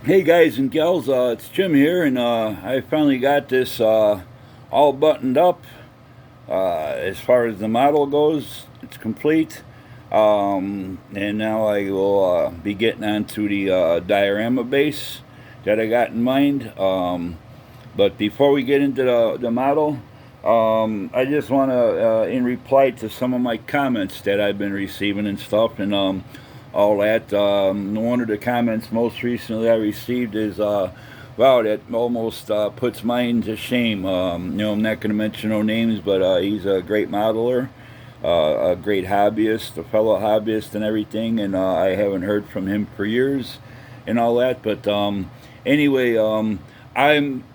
Hey guys and gals, it's Jim here, and I finally got this all buttoned up. As far as the model goes, it's complete. And now I will be getting onto the diorama base that I got in mind. But before we get into the model, I just want to, in reply to some of my comments that I've been receiving and stuff, and all that. One of the comments most recently I received is, wow, that almost puts mine to shame. I'm not going to mention no names, but he's a great modeler, a great hobbyist, a fellow hobbyist, and everything. And I haven't heard from him for years, and all that. But anyway, I'm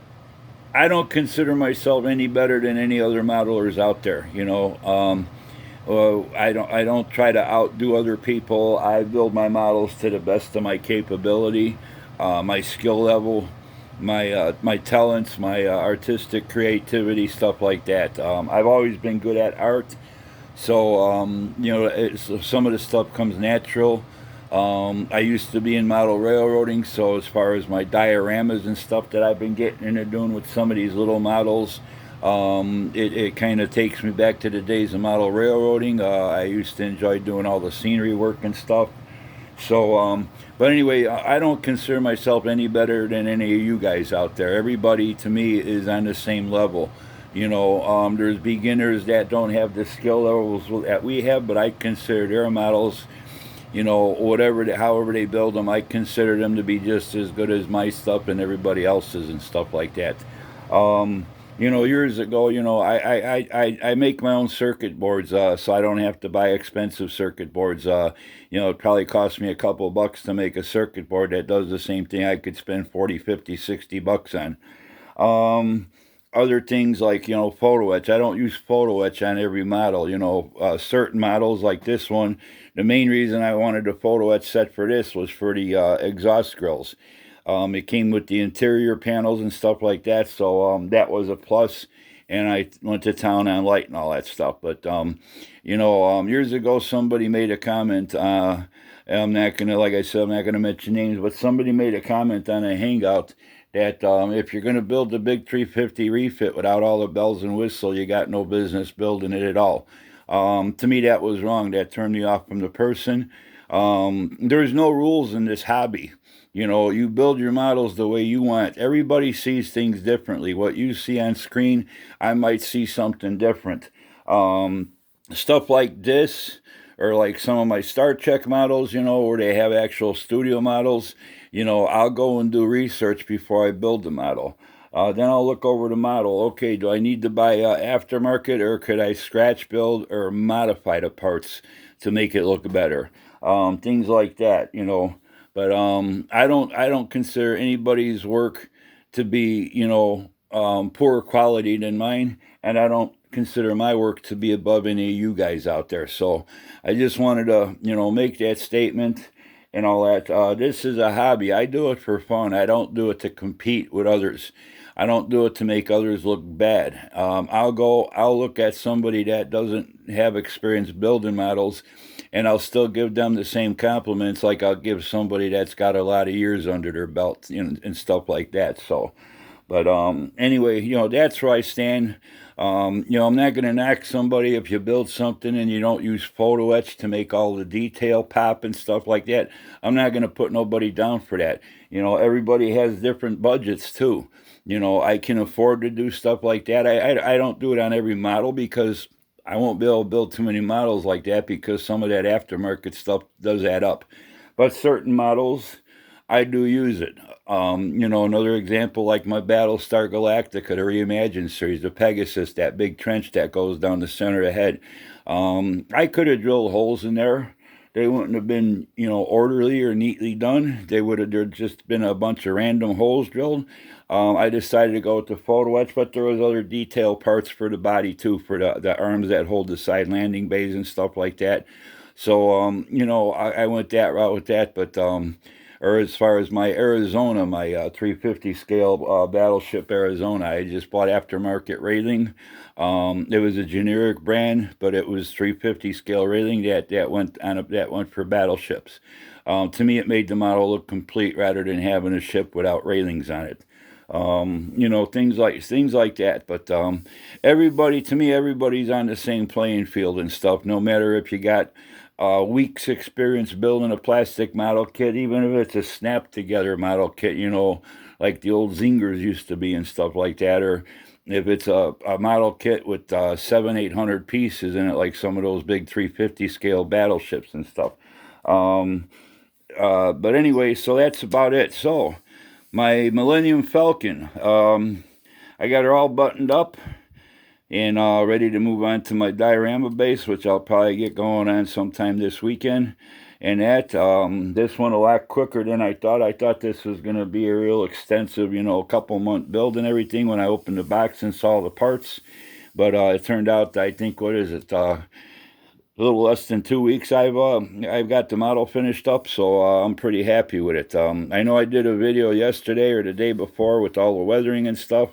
I don't consider myself any better than any other modelers out there. I don't try to outdo other people. I build my models to the best of my capability, my skill level, my talents, my artistic creativity, stuff like that. I've always been good at art, so some of the stuff comes natural. I used to be in model railroading, so as far as my dioramas and stuff that I've been getting into doing with some of these little models, it kind of takes me back to the days of model railroading. I used to enjoy doing all the scenery work and stuff. So, but anyway, I don't consider myself any better than any of you guys out there. Everybody to me is on the same level. There's beginners that don't have the skill levels that we have, but I consider their models, however they build them, I consider them to be just as good as my stuff and everybody else's and stuff like that. Years ago, I make my own circuit boards, so I don't have to buy expensive circuit boards. It probably costs me a couple of bucks to make a circuit board that does the same thing I could spend 40, 50, 60 bucks on. Um, Other things like, photo etch. I don't use photo etch on every model. Certain models like this one, the main reason I wanted a photo etch set for this was for the exhaust grills. It came with the interior panels and stuff like that, so that was a plus. And I went to town on light and all that stuff. But years ago, somebody made a comment. I'm not gonna, like I said, I'm not gonna mention names, but somebody made a comment on a hangout that if you're gonna build the big 350 refit without all the bells and whistles, you got no business building it at all. To me, that was wrong. That turned me off from the person. There's no rules in this hobby. You build your models the way you want. Everybody sees things differently. What you see on screen, I might see something different. Stuff like this, or like some of my Star Trek models, where they have actual studio models, I'll go and do research before I build the model. Then I'll look over the model. Okay, do I need to buy aftermarket, or could I scratch build or modify the parts to make it look better? Things like that. But I don't consider anybody's work to be poorer quality than mine, and I don't consider my work to be above any of you guys out there. So I just wanted to make that statement and all that. This is a hobby. I do it for fun. I don't do it to compete with others. I don't do it to make others look bad. I'll look at somebody that doesn't have experience building models, and I'll still give them the same compliments like I'll give somebody that's got a lot of years under their belt, and stuff like that. So, but anyway, that's where I stand. I'm not going to knock somebody if you build something and you don't use photo etch to make all the detail pop and stuff like that. I'm not going to put nobody down for that. Everybody has different budgets too. I can afford to do stuff like that. I don't do it on every model because I won't be able to build too many models like that because some of that aftermarket stuff does add up. But certain models, I do use it. Another example like my Battlestar Galactica, the Reimagined series, the Pegasus, that big trench that goes down the center of the head. I could have drilled holes in there. They wouldn't have been, orderly or neatly done. They would have there just been a bunch of random holes drilled. I decided to go with the photo etch, but there was other detail parts for the body too, for the arms that hold the side landing bays and stuff like that. So, I went that route with that, but or as far as my Arizona, my 350 scale Battleship Arizona, I just bought aftermarket railing. It was a generic brand, but it was 350 scale railing that went for battleships. To me, it made the model look complete rather than having a ship without railings on it. Things like that. But everybody, to me, everybody's on the same playing field and stuff. No matter if you got weeks experience building a plastic model kit, even if it's a snap together model kit, like the old Zingers used to be and stuff like that, or if it's a model kit with 700-800 pieces in it, like some of those big 350 scale battleships and stuff. Um, but anyway, so that's about it. So my Millennium Falcon, I got her all buttoned up and ready to move on to my diorama base, which I'll probably get going on sometime this weekend. And this one a lot quicker than I thought. I thought this was going to be a real extensive, couple month build and everything when I opened the box and saw the parts. But it turned out, I think, what is it? A little less than 2 weeks. I've got the model finished up, so I'm pretty happy with it. I know I did a video yesterday or the day before with all the weathering and stuff.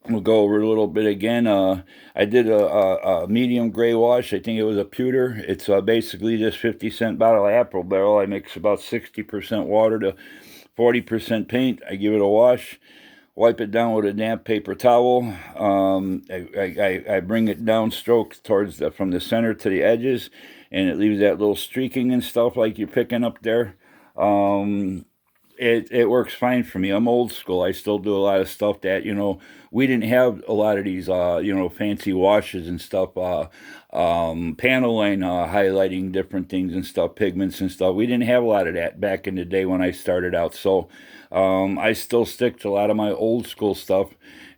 We'll go over a little bit again. I did a medium gray wash. I think it was a pewter. It's basically just 50-cent bottle of apple barrel. I mix about 60% water to 40% paint. I give it a wash. Wipe it down with a damp paper towel. I bring it down strokes from the center to the edges, and it leaves that little streaking and stuff like you're picking up there. It works fine for me. I'm old school. I still do a lot of stuff that, we didn't have a lot of these, fancy washes and stuff, panel line highlighting different things and stuff, pigments and stuff. We didn't have a lot of that back in the day when I started out. So I still stick to a lot of my old school stuff.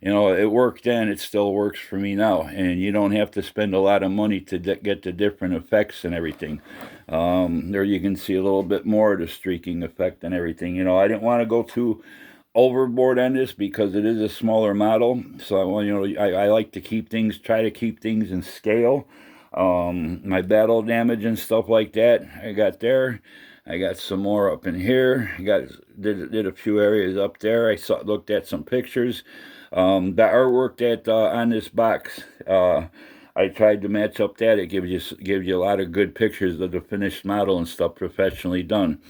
It worked then. It still works for me now. And you don't have to spend a lot of money to get the different effects and everything. There you can see a little bit more of the streaking effect and everything. I didn't want to go too overboard on this because it is a smaller model. So I like to try to keep things in scale. My battle damage and stuff like that, I got there. I got some more up in here. Did a few areas up there. Looked at some pictures. The artwork that on this box, I tried to match up that. It gives you a lot of good pictures of the finished model and stuff professionally done.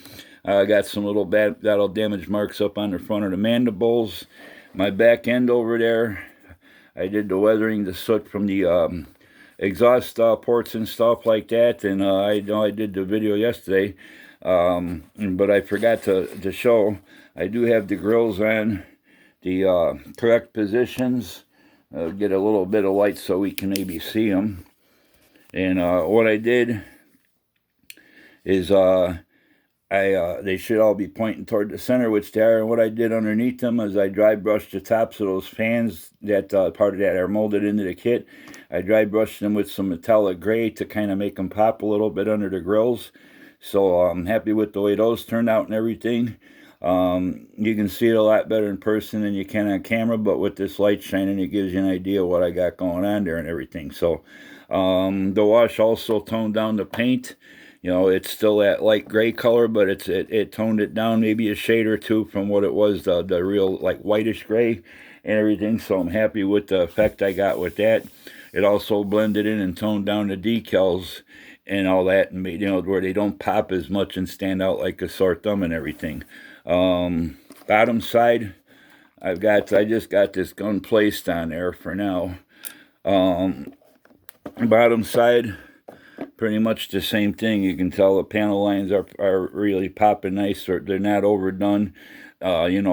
I got some little battle damage marks up on the front of the mandibles. My back end over there, I did the weathering, the soot from the exhaust ports and stuff like that. And I know I did the video yesterday, but I forgot to show. I do have the grills on the correct positions. Get a little bit of light so we can maybe see them. And what I did is they should all be pointing toward the center, which they are. And what I did underneath them is I dry brushed the tops of those fans that part of that are molded into the kit. I dry brushed them with some metallic gray to kind of make them pop a little bit under the grills. So I'm happy with the way those turned out and everything. You can see it a lot better in person than you can on camera, but with this light shining, it gives you an idea of what I got going on there and everything. So the wash also toned down the paint. It's still that light gray color, but it toned it down maybe a shade or two from what it was, the real like whitish gray and everything. So I'm happy with the effect I got with that. It also blended in and toned down the decals and all that, and made where they don't pop as much and stand out like a sore thumb and everything. Bottom side, I just got this gun placed on there for now. Bottom side, pretty much the same thing. You can tell the panel lines are really popping nice. They're not overdone. Where it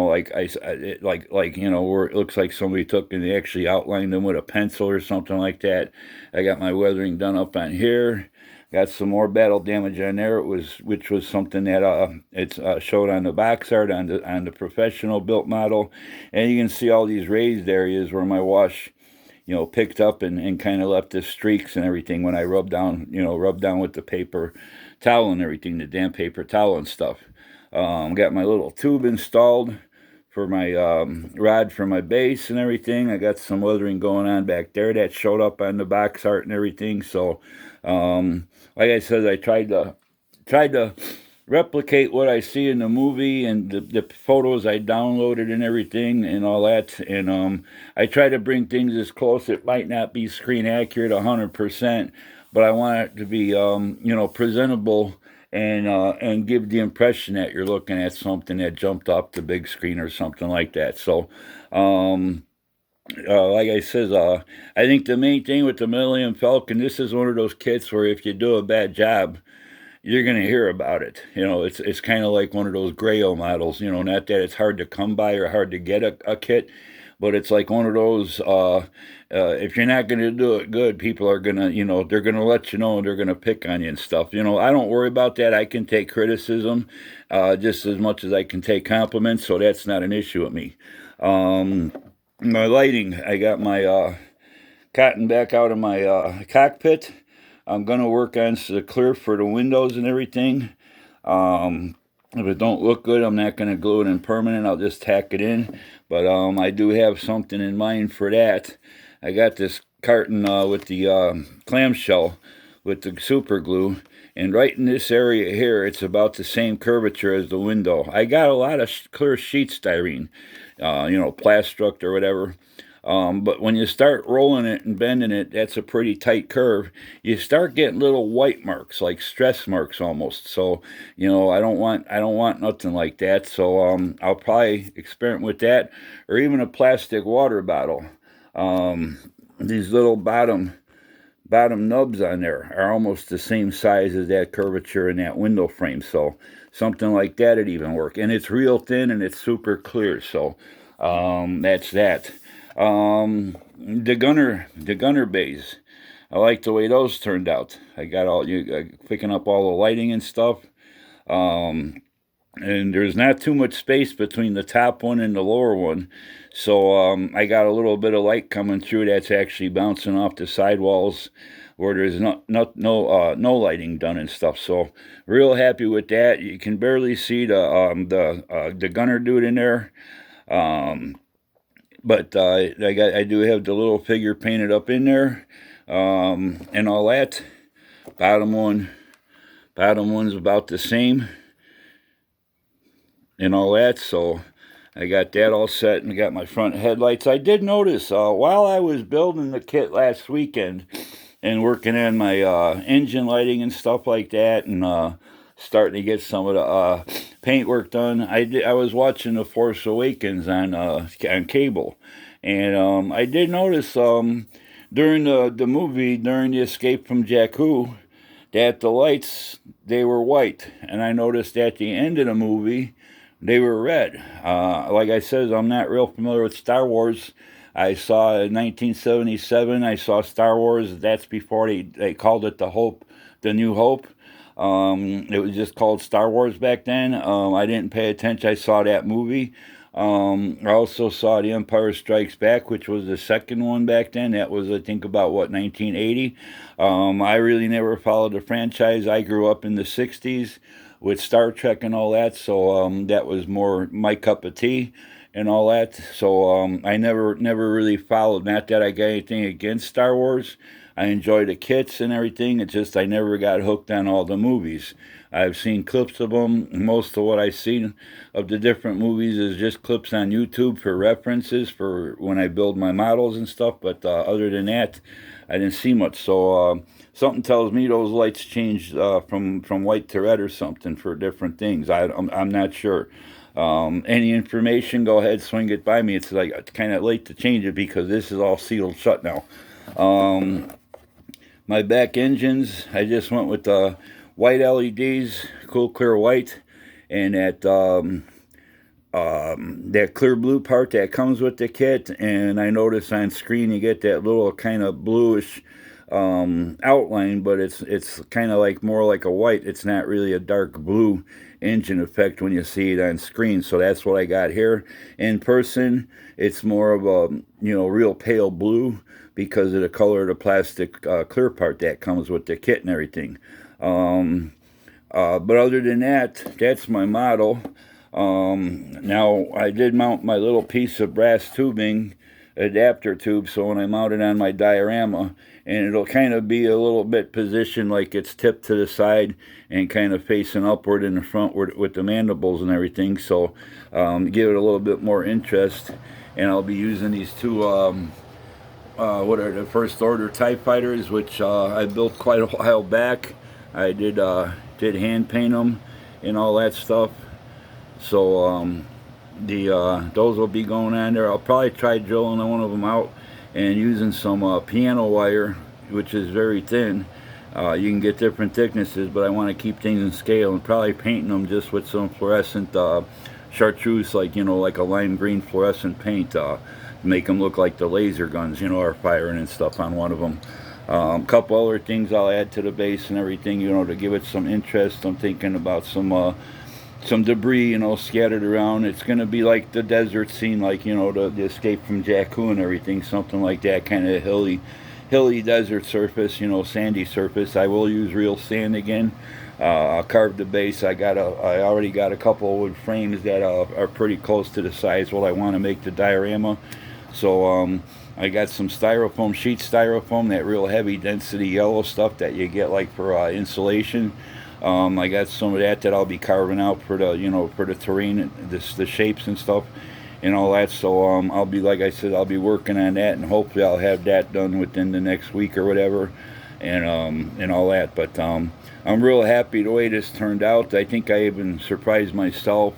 looks like somebody took and they actually outlined them with a pencil or something like that. I got my weathering done up on here. Got some more battle damage on there, which was something that it's showed on the box art on the professional built model, and you can see all these raised areas where my wash, picked up and kind of left the streaks and everything when I rubbed down with the paper towel and everything, the damp paper towel and stuff. Got my little tube installed for my rod for my base and everything. I got some weathering going on back there that showed up on the box art and everything. So, like I said, I tried to replicate what I see in the movie and the photos I downloaded and everything and all that. And I try to bring things as close. It might not be screen accurate 100%, but I want it to be presentable and give the impression that you're looking at something that jumped off the big screen or something like that. So, um, like I says, I think the main thing with the Millennium Falcon, this is one of those kits where if you do a bad job, you're gonna hear about it. You know, it's kind of like one of those Grail models. You know, not that it's hard to come by or hard to get a kit, but it's like one of those. If you're not gonna do it good, people are gonna, you know, they're gonna let you know and they're gonna pick on you and stuff. You know, I don't worry about that. I can take criticism just as much as I can take compliments, so that's not an issue with me. Um, my lighting, I got my cotton back out of my cockpit. I'm gonna work on the clear for the windows and everything. If it don't look good, I'm not gonna glue it in permanent. I'll just tack it in. But I do have something in mind for that. I got this carton with the clamshell with the super glue, and right in this area here, it's about the same curvature as the window. I got a lot of clear sheet styrene, you know, Plastruct or whatever. But when you start rolling it and bending it, that's a pretty tight curve. You start getting little white marks, like stress marks almost. So, you know, I don't want nothing like that. So, I'll probably experiment with that, or even a plastic water bottle. These little bottom nubs on there are almost the same size as that curvature in that window frame. So, something like that would even work. And it's real thin and it's super clear. So, that's that. The gunner bays. I like the way those turned out. I got all you picking up all the lighting and stuff. Um, and there's not too much space between the top one and the lower one, so I got a little bit of light coming through that's actually bouncing off the sidewalls where there's no lighting done and stuff. So real happy with that. You can barely see the gunner dude in there. Um, but I do have the little figure painted up in there, and all that. Bottom one, bottom one's about the same, and all that. So I got that all set, and I got my front headlights. I did notice while I was building the kit last weekend and working on my engine lighting and stuff like that, and starting to get some of the paint work done. I was watching The Force Awakens on cable, and I did notice during the movie, during the escape from Jakku, that the lights, they were white, and I noticed at the end of the movie they were red. Like I said, I'm not real familiar with Star Wars. I saw in 1977. I saw Star Wars. That's before they called it the New Hope. It was just called Star Wars back then. I didn't pay attention. I saw that movie. I also saw The Empire Strikes Back, which was the second one back then. That was, I think, about, 1980. I really never followed the franchise. I grew up in the 60s with Star Trek and all that, so that was more my cup of tea and all that. So I never really followed. Not that I got anything against Star Wars. I enjoy the kits and everything. It's just I never got hooked on all the movies. I've seen clips of them. Most of what I've seen of the different movies is just clips on YouTube for references for when I build my models and stuff. But other than that, I didn't see much. So something tells me those lights changed from white to red or something for different things. I'm not sure. Any information, go ahead, swing it by me. It's like it's kind of late to change it because this is all sealed shut now. My back engines, I just went with white LEDs, cool clear white, and that clear blue part that comes with the kit. And I notice on screen you get that little kind of bluish outline, but it's kind of like more like a white. It's not really a dark blue engine effect when you see it on screen. So that's what I got here. In person, it's more of a real pale blue because of the color of the plastic clear part that comes with the kit and everything. But other than that, that's my model. Now I did mount my little piece of brass tubing adapter tube, so when I mount it on my diorama, and it'll kind of be a little bit positioned like it's tipped to the side and kind of facing upward in the front with the mandibles and everything, so give it a little bit more interest. And I'll be using these two what are the first order TIE fighters, which I built quite a while back. I did did hand paint them and all that stuff. So the those will be going on there. I'll probably try drilling one of them out and using some piano wire, which is very thin. You can get different thicknesses, but I want to keep things in scale, and probably painting them just with some fluorescent chartreuse, like, you know, like a lime green fluorescent paint, make them look like the laser guns, you know, are firing and stuff on one of them. Couple other things I'll add to the base and everything, you know, to give it some interest. I'm thinking about some debris, you know, scattered around. It's going to be like the desert scene, like, you know, the Escape from Jakku and everything, something like that, kind of hilly desert surface, you know, sandy surface. I will use real sand again. I'll carve the base. I already got a couple of wood frames that are pretty close to the size what I want to make the diorama. So I got some styrofoam, sheet styrofoam, that real heavy density yellow stuff that you get like for insulation. I got some of that I'll be carving out for the, you know, for the terrain, the shapes and stuff and all that. So I'll be, like I said, I'll be working on that, and hopefully I'll have that done within the next week or whatever, and all that. But I'm real happy the way this turned out. I think I even surprised myself.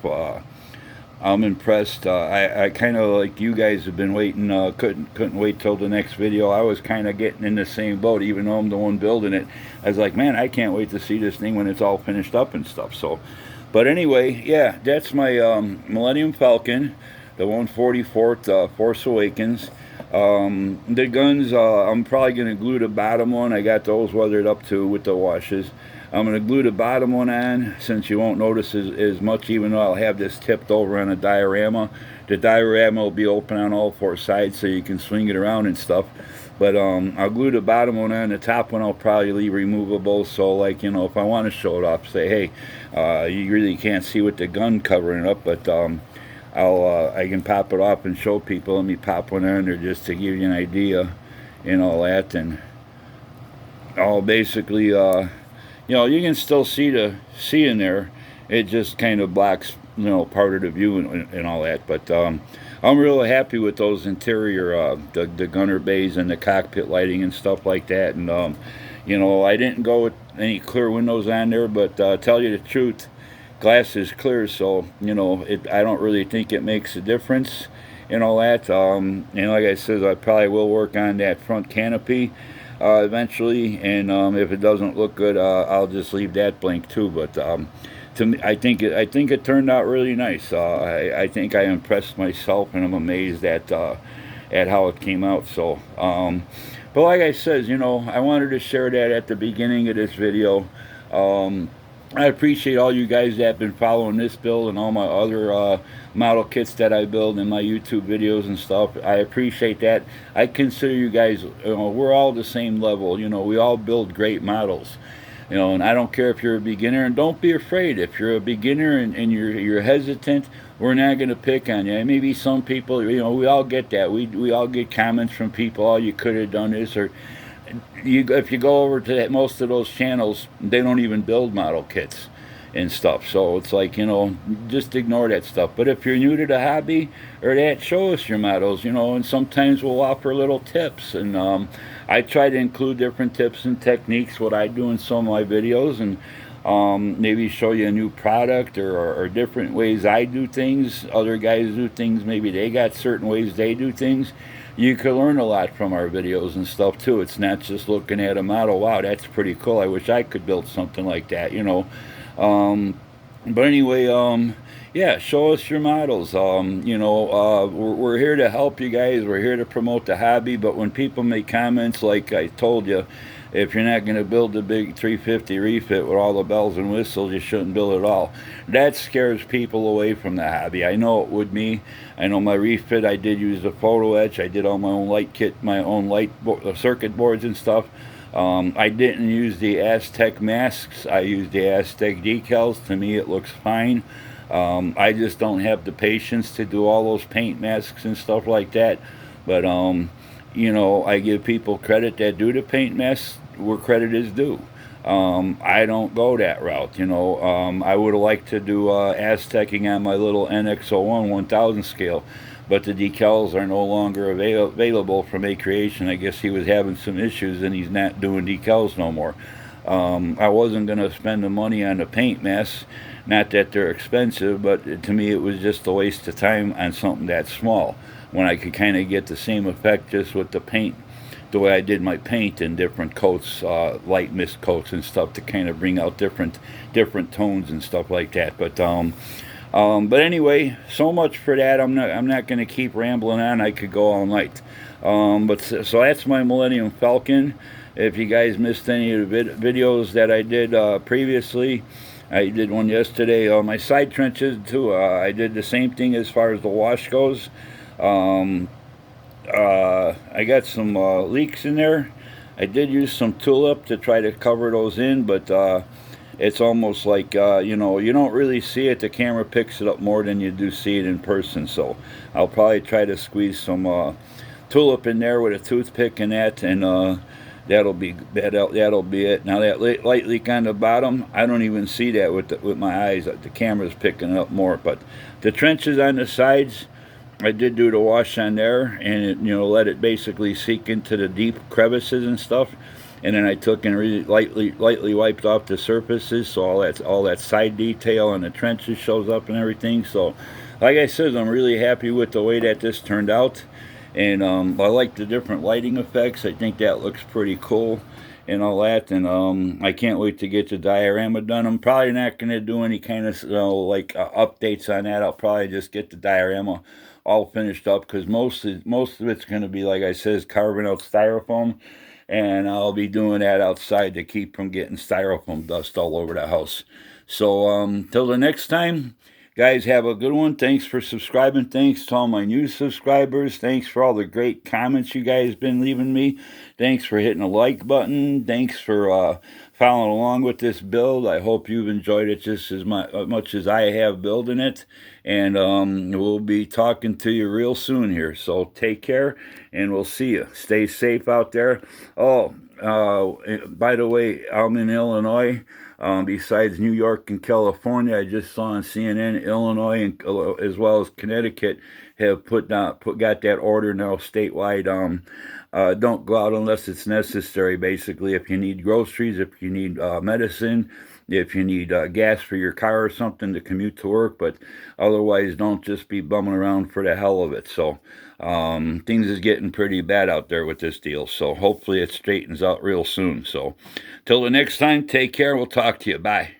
I'm impressed. I kind of, like you guys, have been waiting, couldn't wait till the next video. I was kind of getting in the same boat, even though I'm the one building it. I was like, man, I can't wait to see this thing when it's all finished up and stuff. So, but anyway, yeah, that's my Millennium Falcon, the 144th Force Awakens. The guns, I'm probably going to glue the bottom one. I got those weathered up too with the washes. I'm going to glue the bottom one on, since you won't notice as much, even though I'll have this tipped over on a diorama. The diorama will be open on all four sides so you can swing it around and stuff. But I'll glue the bottom one on. The top one I'll probably leave removable, so, like, you know, if I want to show it off, say, hey, you really can't see with the gun covering it up, but I can pop it off and show people. Let me pop one on there just to give you an idea and all that. And I'll basically, you know, you can still see in there. It just kind of blocks, you know, part of the view and all that. But I'm really happy with those interior, the gunner bays and the cockpit lighting and stuff like that. And you know, I didn't go with any clear windows on there, but tell you the truth, glass is clear, so, you know, I don't really think it makes a difference and all that. And like I said, I probably will work on that front canopy eventually, and if it doesn't look good, I'll just leave that blank too. But to me, I think it turned out really nice. I think I impressed myself, and I'm amazed at how it came out. So but like I said, you know, I wanted to share that at the beginning of this video. I appreciate all you guys that have been following this build and all my other model kits that I build in my YouTube videos and stuff. I appreciate that. I consider you guys, you know, we're all the same level. You know, we all build great models. You know, and I don't care if you're a beginner, and don't be afraid. If you're a beginner and you're hesitant, we're not going to pick on you. And maybe some people, you know, we all get that. We all get comments from people, oh, you could have done this, or if you go over to most of those channels, they don't even build model kits and stuff. So it's like, you know, just ignore that stuff. But if you're new to the hobby or that, show us your models, you know, and sometimes we'll offer little tips. And I try to include different tips and techniques, what I do in some of my videos, and maybe show you a new product or different ways I do things. Other guys do things, maybe they got certain ways they do things. You could learn a lot from our videos and stuff too. It's not just looking at a model, wow, that's pretty cool, I wish I could build something like that, you know. But anyway, yeah, show us your models. You know, we're here to help you guys. We're here to promote the hobby. But when people make comments like I told you, if you're not going to build the big 350 refit with all the bells and whistles, you shouldn't build it all. That scares people away from the hobby. I know it would me. I know my refit, I did use the photo etch. I did all my own light kit, my own light circuit boards and stuff. I didn't use the Aztec masks. I used the Aztec decals. To me, it looks fine. I just don't have the patience to do all those paint masks and stuff like that. But, you know, I give people credit that do the paint masks where credit is due. I don't go that route, you know. I would have liked to do Aztecing on my little NX01 1000 scale, but the decals are no longer available from A Creation. I guess he was having some issues and he's not doing decals no more. I wasn't going to spend the money on the paint mess. Not that they're expensive, but to me it was just a waste of time on something that small when I could kind of get the same effect just with the paint, the way I did my paint in different coats, light mist coats and stuff to kind of bring out different tones and stuff like that. But anyway, so much for that. I'm not going to keep rambling on. I could go all night. So that's my Millennium Falcon. If you guys missed any of the videos that I did previously, I did one yesterday. My side trenches too. I did the same thing as far as the wash goes. Um, I got some leaks in there. I did use some tulip to try to cover those in, but it's almost like you don't really see it. The camera picks it up more than you do see it in person. So I'll probably try to squeeze some tulip in there with a toothpick and that, and that'll be it. Now that light leak on the bottom, I don't even see that with my eyes. The camera's picking it up more, but the trenches on the sides, I did do the wash on there, and let it basically seep into the deep crevices and stuff. And then I took and really lightly wiped off the surfaces, so all that side detail on the trenches shows up and everything. So, like I said, I'm really happy with the way that this turned out, and I like the different lighting effects. I think that looks pretty cool and all that. And I can't wait to get the diorama done. I'm probably not going to do any kind of updates on that. I'll probably just get the diorama all finished up, because most of it's going to be, like I said, carving out styrofoam, and I'll be doing that outside to keep from getting styrofoam dust all over the house. So till the next time, guys, have a good one. Thanks for subscribing. Thanks to all my new subscribers. Thanks for all the great comments you guys been leaving me. Thanks for hitting the like button. Thanks for following along with this build. I hope you've enjoyed it just as much as I have building it. And we'll be talking to you real soon here. So take care, and we'll see you. Stay safe out there. Oh, by the way, I'm in Illinois. Besides New York and California, I just saw on CNN, Illinois and as well as Connecticut have got that order now statewide. Don't go out unless it's necessary. Basically, if you need groceries, if you need medicine, if you need gas for your car or something to commute to work, but otherwise, don't just be bumming around for the hell of it. So things is getting pretty bad out there with this deal. So hopefully it straightens out real soon. So till the next time, take care. We'll talk to you. Bye.